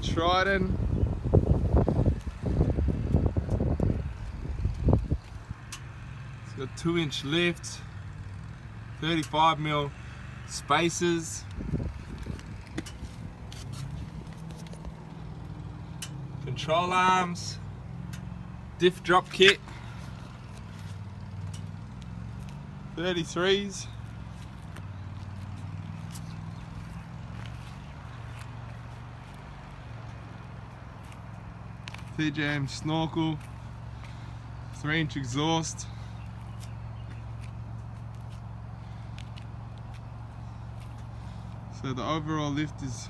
Triton. It's got 2-inch lift, 35mm spacers, control arms, diff drop kit, 33s, TJM snorkel, 3-inch exhaust, so the overall lift is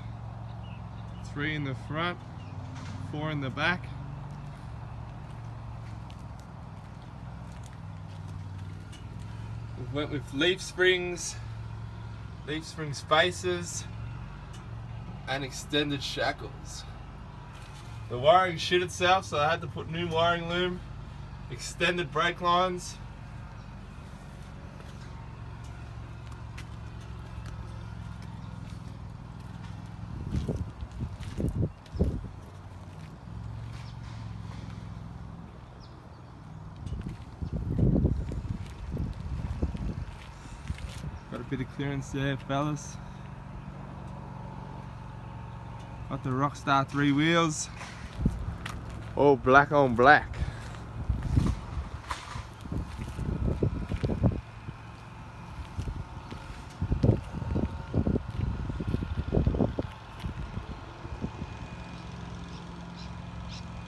3 in the front, 4 in the back. We went with leaf spring spacers and extended shackles. The wiring shit itself, so I had to put new wiring loom, extended brake lines. Got a bit of clearance there, fellas. Got the Rockstar 3 wheels. All black on black.